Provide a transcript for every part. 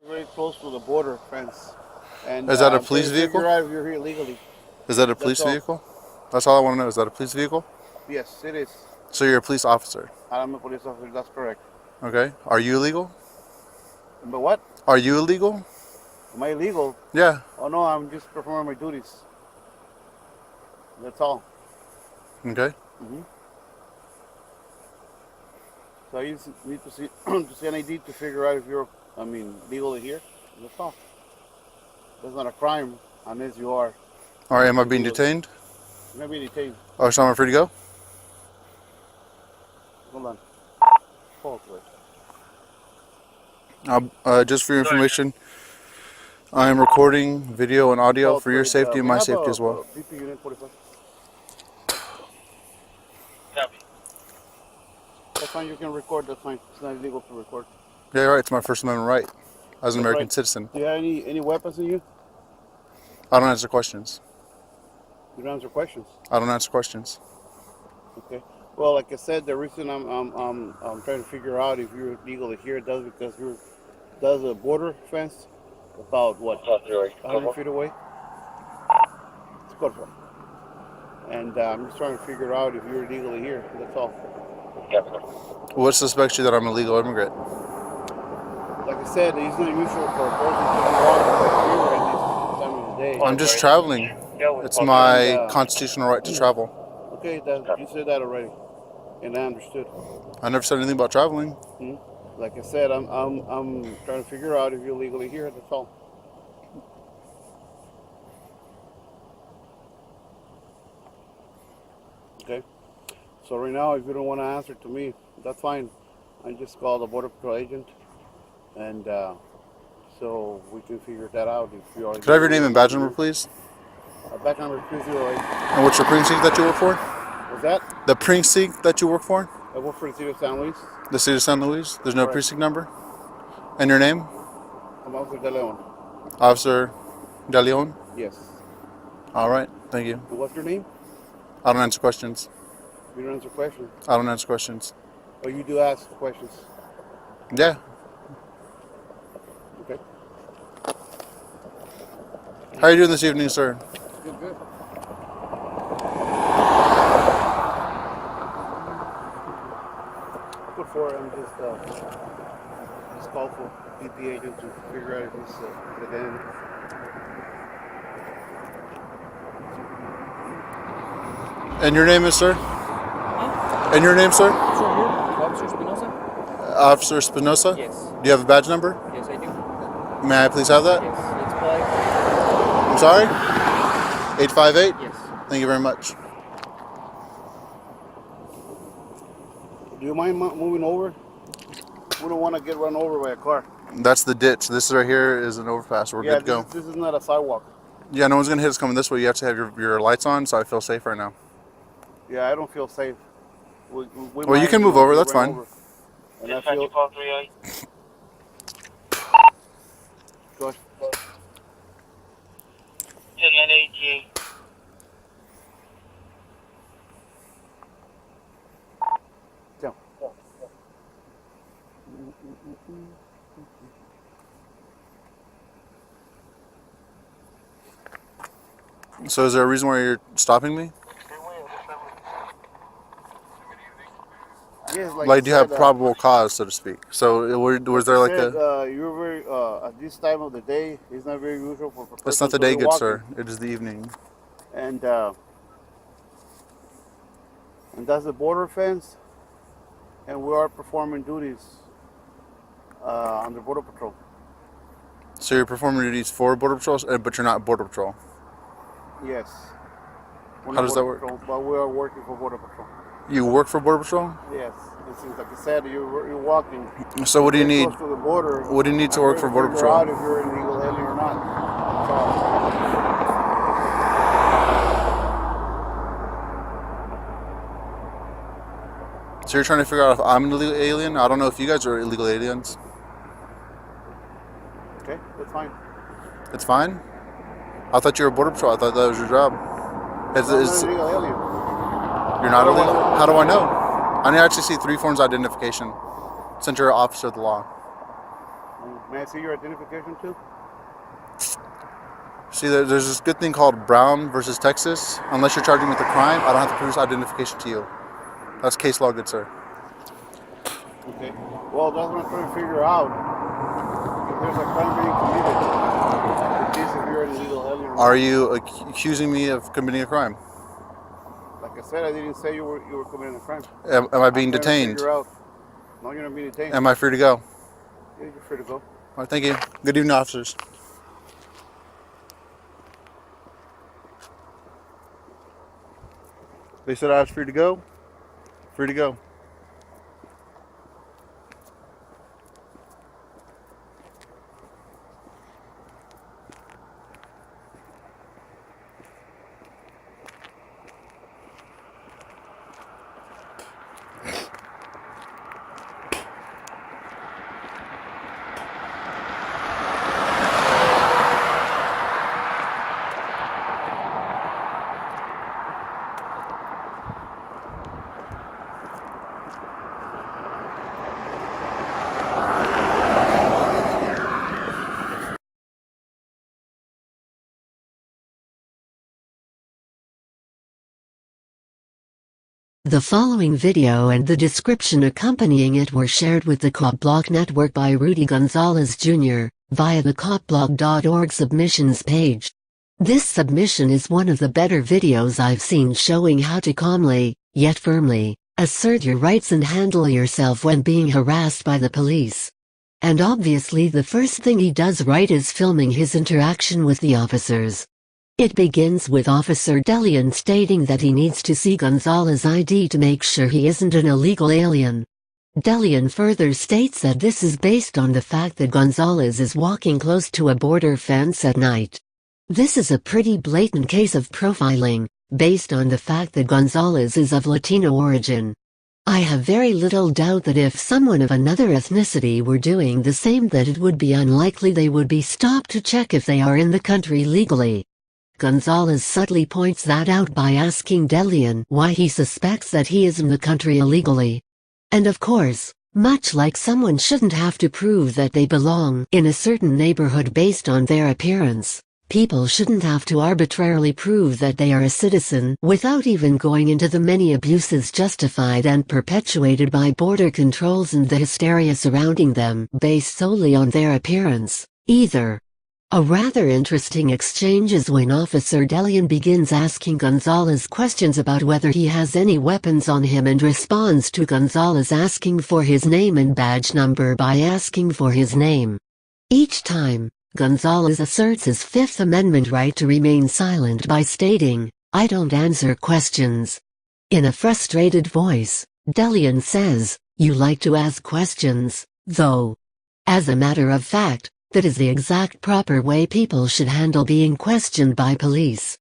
Very close to the border fence. And Is that a police vehicle? Figure out if you're here illegally. Is that a police vehicle? That's all I want to know. Is that a police vehicle? Yes, it is. So you're a police officer? I'm a police officer. That's correct. Okay. Are you illegal? But what? Are you illegal? Am I illegal? Yeah. Oh no, I'm just performing my duties. That's all. Okay. So you need to see to see an ID to figure out if you're, legally here. That's all. That's not a crime unless you are. All right. Am I being detained? You're not being detained. Oh, so I'm free to go? Hold on. Hold on. Just for your information, I am recording video and audio for your safety and my safety as well. PP unit 45. That's fine, you can record, that's fine. It's not illegal to record. Yeah, right. It's my First Amendment right as an American citizen. Do you have any weapons in you? I don't answer questions. You don't answer questions? I don't answer questions. Okay. Well, like I said, the reason I'm trying to figure out if you're legally here does because does a border fence about what 100 feet away. It's good for. And I'm just trying to figure out if you're legally here. That's all. What suspects you that I'm a legal immigrant? Like I said, it's not usual for a person to walk here at this time of the day. I'm just traveling. It's my constitutional right to travel. Okay, you said that already, and I understood. I never said anything about traveling. Like I said, I'm trying to figure out if you're legally here. That's all. Okay. So right now, if you don't want to answer to me, that's fine. I just call the Border Patrol agent, and so we can figure that out. If you are. Could I have your name and badge number, please? Badge number 208. And what's your precinct that you work for? What's that? The precinct that you work for? I work for the city of San Luis. The city of San Luis? There's no precinct number? And your name? I'm Officer De Leon. Officer De Leon? Yes. All right. Thank you. And what's your name? I don't answer questions. You don't answer questions? I don't answer questions. Oh, you do ask questions? Yeah. Okay. How are you doing this evening, sir? Good, good. Before I'm just call for PP agent to figure out if it's identity. And your name is, sir? Huh? And your name, sir? Officer Espinosa? Officer Espinosa? Yes. Do you have a badge number? Yes, I do. May I please have that? Yes, it's 5. I'm sorry? 858? Yes. Thank you very much. Do you mind moving over? We don't want to get run over by a car. That's the ditch. This right here is an overpass. We're good to go. This is not a sidewalk. Yeah, no one's going to hit us coming this way. You have to have your lights on, so I feel safe right now. Yeah, I don't feel safe. Well, you can move over. That's fine. And I feel... Go ahead. 1088. Down. So is there a reason why you're stopping me? Yes, like do you have probable cause, so to speak? So was there like a... You're very, at this time of the day, it's not very usual for person. It's not the day, good sir. It is the evening. And that's the border fence, and we are performing duties under Border Patrol. So you're performing duties for Border Patrol, but you're not Border Patrol? Yes. How does that work? Patrol, but we are working for Border Patrol. You work for Border Patrol? Yes. It seems like I said, you're walking. So what do you need? Close to the border. What do you need to work for Border Patrol? Out if you're an illegal alien or not. So you're trying to figure out if I'm an illegal alien? I don't know if you guys are illegal aliens. Okay, that's fine. It's fine? I thought you were Border Patrol. I thought that was your job. I'm not an illegal alien. You're not illegal? How do I know? I need to actually see 3 forms of identification since you're an officer of the law. May I see your identification too? See, there's this good thing called Brown versus Texas. Unless you're charging me with a crime, I don't have to produce identification to you. That's case law, good sir. Okay. Well, that's what I'm trying to figure out. If there's a crime being committed, at least if you're an illegal alien. Are you accusing me of committing a crime? Like I said, I didn't say you were committing a crime. Am I being I'm trying to detained? figure out. No, you're not being detained. Am I free to go? Yeah, you're free to go. All right, thank you. Good evening, officers. They said I was free to go. Free to go. The following video and the description accompanying it were shared with the COPBLOCK network by Rudy Gonzalez Jr. via the COPBLOCK.org submissions page. This submission is one of the better videos I've seen showing how to calmly, yet firmly, assert your rights and handle yourself when being harassed by the police. And obviously the first thing he does right is filming his interaction with the officers. It begins with Officer Delian stating that he needs to see Gonzalez's ID to make sure he isn't an illegal alien. Delian further states that this is based on the fact that Gonzalez is walking close to a border fence at night. This is a pretty blatant case of profiling, based on the fact that Gonzalez is of Latino origin. I have very little doubt that if someone of another ethnicity were doing the same, that it would be unlikely they would be stopped to check if they are in the country legally. Gonzalez subtly points that out by asking Delian why he suspects that he is in the country illegally. And of course, much like someone shouldn't have to prove that they belong in a certain neighborhood based on their appearance, people shouldn't have to arbitrarily prove that they are a citizen without even going into the many abuses justified and perpetuated by border controls and the hysteria surrounding them based solely on their appearance, either. A rather interesting exchange is when Officer Delian begins asking Gonzalez questions about whether he has any weapons on him and responds to Gonzalez asking for his name and badge number by asking for his name. Each time, Gonzalez asserts his Fifth Amendment right to remain silent by stating, "I don't answer questions." In a frustrated voice, Delian says, "You like to ask questions, though." As a matter of fact, that is the exact proper way people should handle being questioned by police.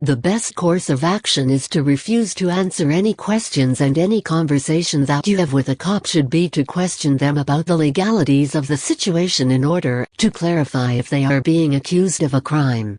The best course of action is to refuse to answer any questions, and any conversation that you have with a cop should be to question them about the legalities of the situation in order to clarify if they are being accused of a crime.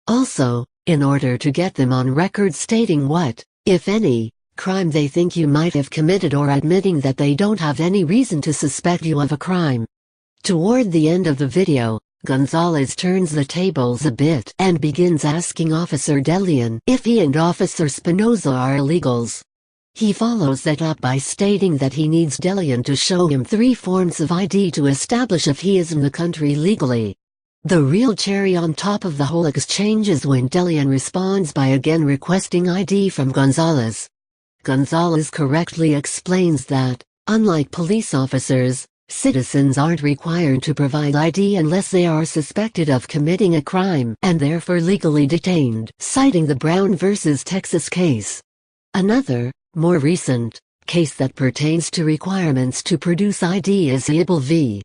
Also, in order to get them on record stating what, if any, crime they think you might have committed, or admitting that they don't have any reason to suspect you of a crime. Toward the end of the video, Gonzalez turns the tables a bit and begins asking Officer Delian if he and Officer Spinoza are illegals. He follows that up by stating that he needs Delian to show him 3 forms of ID to establish if he is in the country legally. The real cherry on top of the whole exchange is when Delian responds by again requesting ID from Gonzalez. Gonzalez correctly explains that, unlike police officers, citizens aren't required to provide ID unless they are suspected of committing a crime and therefore legally detained, citing the Brown versus Texas case. Another, more recent, case that pertains to requirements to produce ID is Abel v.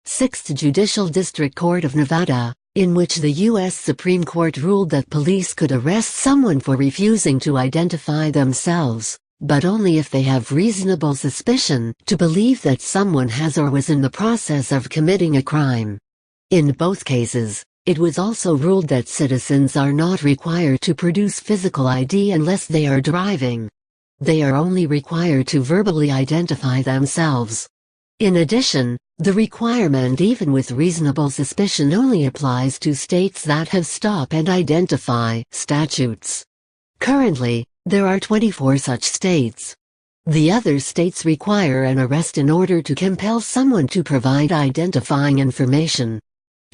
6th Judicial District Court of Nevada, in which the U.S. Supreme Court ruled that police could arrest someone for refusing to identify themselves, but only if they have reasonable suspicion to believe that someone has or was in the process of committing a crime. In both cases, it was also ruled that citizens are not required to produce physical ID unless they are driving. They are only required to verbally identify themselves. In addition, the requirement even with reasonable suspicion only applies to states that have stop and identify statutes. Currently, there are 24 such states. The other states require an arrest in order to compel someone to provide identifying information.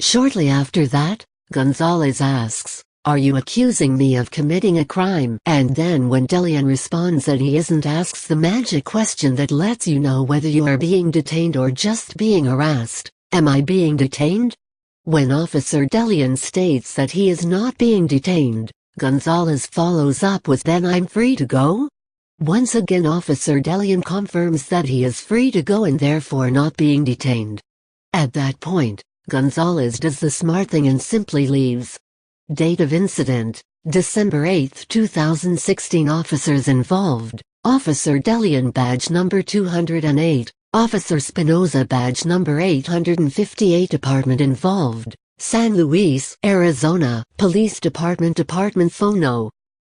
Shortly after that, Gonzalez asks, "Are you accusing me of committing a crime?" And then when Delian responds that he isn't, asks the magic question that lets you know whether you are being detained or just being harassed. Am I being detained? When Officer Delian states that he is not being detained, Gonzalez follows up with, "Then I'm free to go?" Once again Officer Delian confirms that he is free to go and therefore not being detained. At that point, Gonzalez does the smart thing and simply leaves. Date of incident: December 8, 2016. Officers involved: Officer Delian badge number 208, Officer Spinoza badge number 858. Department involved: San Luis, Arizona, Police Department. Department phone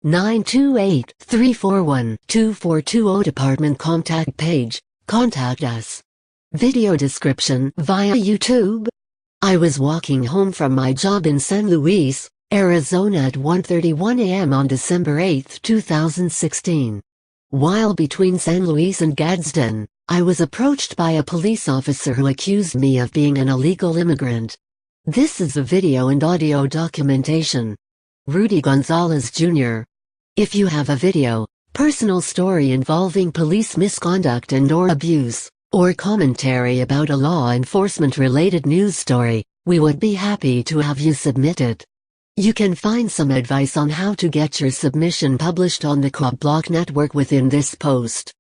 928-341-2420. Department contact page: contact us. Video description via YouTube. I was walking home from my job in San Luis, Arizona at 1:31 a.m. on December 8, 2016. While between San Luis and Gadsden, I was approached by a police officer who accused me of being an illegal immigrant. This is a video and audio documentation. Rudy Gonzalez Jr. If you have a video, personal story involving police misconduct and/or abuse, or commentary about a law enforcement-related news story, we would be happy to have you submit it. You can find some advice on how to get your submission published on the COPBLOCK network within this post.